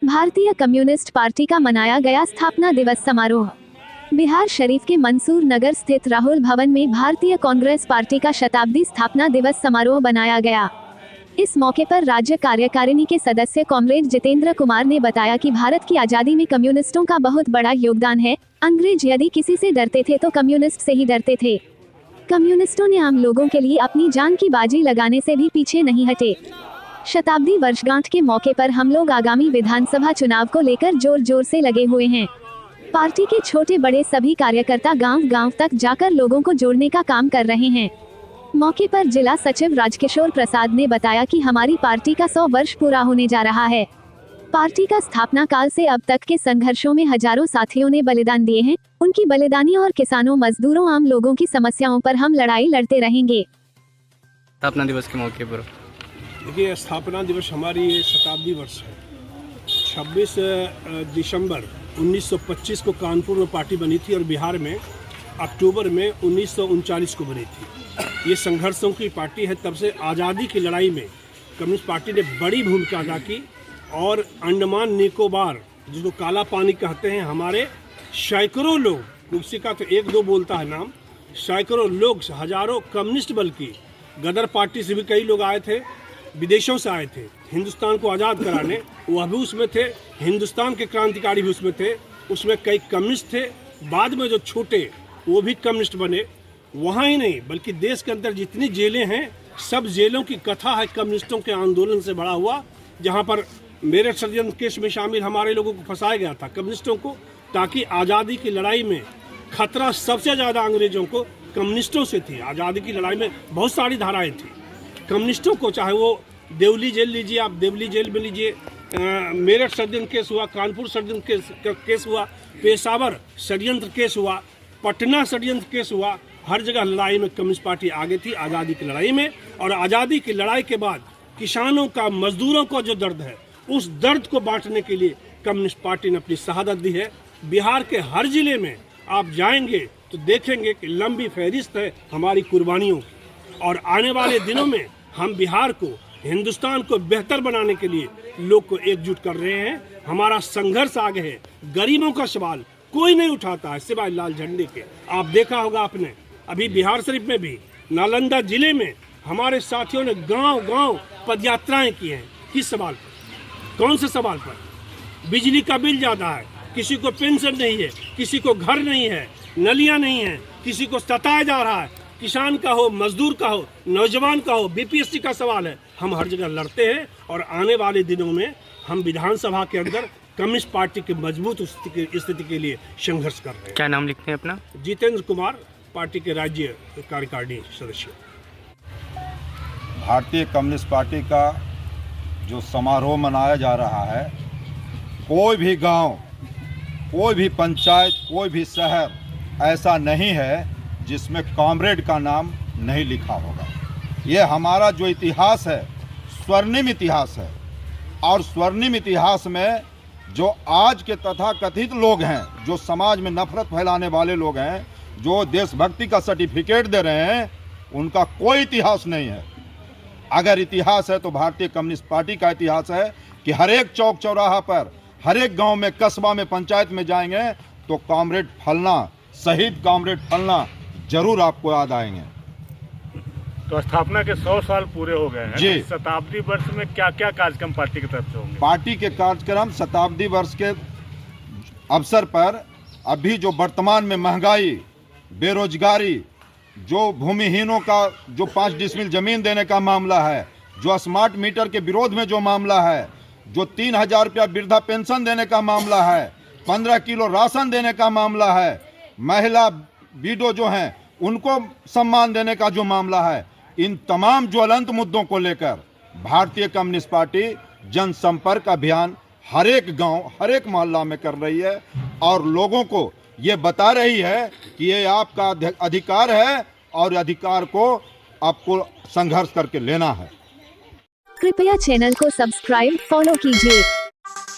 भारतीय communist party का मनाया गया स्थापना दिवस समारोह। बिहार शरीफ के मंसूर नगर स्थित राहुल भवन में भारतीय कांग्रेस पार्टी का शताब्दी स्थापना दिवस समारोह बनाया गया। इस मौके पर राज्य कार्यकारिणी के सदस्य कॉमरेड जितेंद्र कुमार ने बताया कि भारत की आजादी में कम्युनिस्टों का बहुत बड़ा योगदान है। अंग्रेज यदि किसी से डरते थे तो कम्युनिस्ट से ही डरते थे। कम्युनिस्टों ने आम लोगों के लिए अपनी जान की बाजी लगाने से भी पीछे नहीं हटे। शताब्दी वर्षगांठ के मौके पर हम लोग आगामी विधानसभा चुनाव को लेकर जोर जोर से लगे हुए हैं। पार्टी के छोटे बड़े सभी कार्यकर्ता गांव-गांव तक जाकर लोगों को जोड़ने का काम कर रहे हैं। मौके पर जिला सचिव राजकिशोर प्रसाद ने बताया कि हमारी पार्टी का 100 वर्ष पूरा होने जा रहा है। पार्टी का स्थापना काल से अब तक के संघर्षों में हजारों साथियों ने बलिदान दिए हैं। उनकी बलिदानी और किसानों, मजदूरों, आम लोगों की समस्याओं पर हम लड़ाई लड़ते रहेंगे। स्थापना दिवस के मौके पर देखिए, स्थापना दिवस हमारी शताब्दी वर्ष है। 26 दिसंबर 1925 को कानपुर में पार्टी बनी थी और बिहार में अक्टूबर में 1939 को बनी थी। ये संघर्षों की पार्टी है। तब से आज़ादी की लड़ाई में कम्युनिस्ट पार्टी ने बड़ी भूमिका अदा की और अंडमान निकोबार, जिसको काला पानी कहते हैं, हमारे सैकड़ों लोग, किसी का तो एक दो बोलता है नाम, सैकड़ों लोग, हजारों कम्युनिस्ट, बल्कि गदर पार्टी से भी कई लोग आए थे, विदेशों से आए थे हिंदुस्तान को आज़ाद कराने। वह भी उसमें थे, हिंदुस्तान के क्रांतिकारी भी उसमें थे। उसमें कई कम्युनिस्ट थे। बाद में जो छूटे वो भी कम्युनिस्ट बने। वहाँ ही नहीं बल्कि देश के अंदर जितनी जेलें हैं, सब जेलों की कथा है कम्युनिस्टों के आंदोलन से बड़ा हुआ। जहाँ पर मेरे षड्यंत्र केस में शामिल हमारे लोगों को फंसाया गया था, कम्युनिस्टों को, ताकि आज़ादी की लड़ाई में खतरा सबसे ज़्यादा अंग्रेजों को कम्युनिस्टों से थी। आज़ादी की लड़ाई में बहुत सारी धाराएँ थी। कम्युनिस्टों को, चाहे वो देवली जेल लीजिए, आप देवली जेल में लीजिए, मेरठ षड्यंत्र केस हुआ, कानपुर षड्यंत्र केस हुआ, पेशावर षड्यंत्र केस हुआ, पटना षड्यंत्र केस हुआ, हर जगह लड़ाई में कम्युनिस्ट पार्टी आगे थी आज़ादी की लड़ाई में। और आज़ादी की लड़ाई के बाद किसानों का, मजदूरों का जो दर्द है, उस दर्द को बांटने के लिए कम्युनिस्ट पार्टी ने अपनी शहादत दी है। बिहार के हर जिले में आप जाएंगे तो देखेंगे कि लंबी फहरिस्त है हमारी कुर्बानियों की। और आने वाले दिनों में हम बिहार को, हिंदुस्तान को बेहतर बनाने के लिए लोग को एकजुट कर रहे हैं। हमारा संघर्ष आगे है। गरीबों का सवाल कोई नहीं उठाता है सिवाय लाल झंडे के। आप देखा होगा आपने, अभी बिहार शरीफ में भी, नालंदा जिले में हमारे साथियों ने गांव-गांव पदयात्राएं की हैं। किस सवाल पर? कौन से सवाल पर? बिजली का बिल ज़्यादा है, किसी को पेंशन नहीं है, किसी को घर नहीं है, नलियाँ नहीं है, किसी को सताया जा रहा है। किसान का हो, मजदूर का हो, नौजवान का हो, बीपीएससी का सवाल है। हम हर जगह लड़ते हैं और आने वाले दिनों में हम विधानसभा के अंदर कम्युनिस्ट पार्टी की मजबूत स्थिति के लिए संघर्ष कर रहे हैं। क्या नाम लिखते हैं अपना? जितेंद्र कुमार, पार्टी के राज्य कार्यकारिणी सदस्य। भारतीय कम्युनिस्ट पार्टी का जो समारोह मनाया जा रहा है, कोई भी गांव, कोई भी पंचायत, कोई भी शहर ऐसा नहीं है जिसमें कॉमरेड का नाम नहीं लिखा होगा। ये हमारा जो इतिहास है, स्वर्णिम इतिहास है। और स्वर्णिम इतिहास में जो आज के तथाकथित लोग हैं, जो समाज में नफरत फैलाने वाले लोग हैं, जो देशभक्ति का सर्टिफिकेट दे रहे हैं, उनका कोई इतिहास नहीं है। अगर इतिहास है तो भारतीय कम्युनिस्ट पार्टी का इतिहास है कि हर एक चौक चौराहा पर, हर एक गांव में, कस्बा में, पंचायत में जाएंगे तो कॉमरेड फलना, शहीद कॉमरेड फलना जरूर आपको याद आएंगे। तो स्थापना के 100 साल पूरे हो गए हैं जी। शताब्दी वर्ष में क्या क्या कार्यक्रम पार्टी की तरफ से होंगे? पार्टी के कार्यक्रम शताब्दी वर्ष के अवसर पर अभी जो वर्तमान में महंगाई, बेरोजगारी, जो भूमिहीनों का जो 5 डिसमिल जमीन देने का मामला है, जो स्मार्ट मीटर के विरोध में जो मामला है, जो 3000 रुपया वृद्धा पेंशन देने का मामला है, 15 किलो राशन देने का मामला है, महिला विडो जो हैं उनको सम्मान देने का जो मामला है, इन तमाम ज्वलंत मुद्दों को लेकर भारतीय कम्युनिस्ट पार्टी जनसंपर्क अभियान हर एक गांव, हर एक मोहल्ला में कर रही है और लोगों को ये बता रही है कि ये आपका अधिकार है और अधिकार को आपको संघर्ष करके लेना है। कृपया चैनल को सब्सक्राइब, फॉलो कीजिए।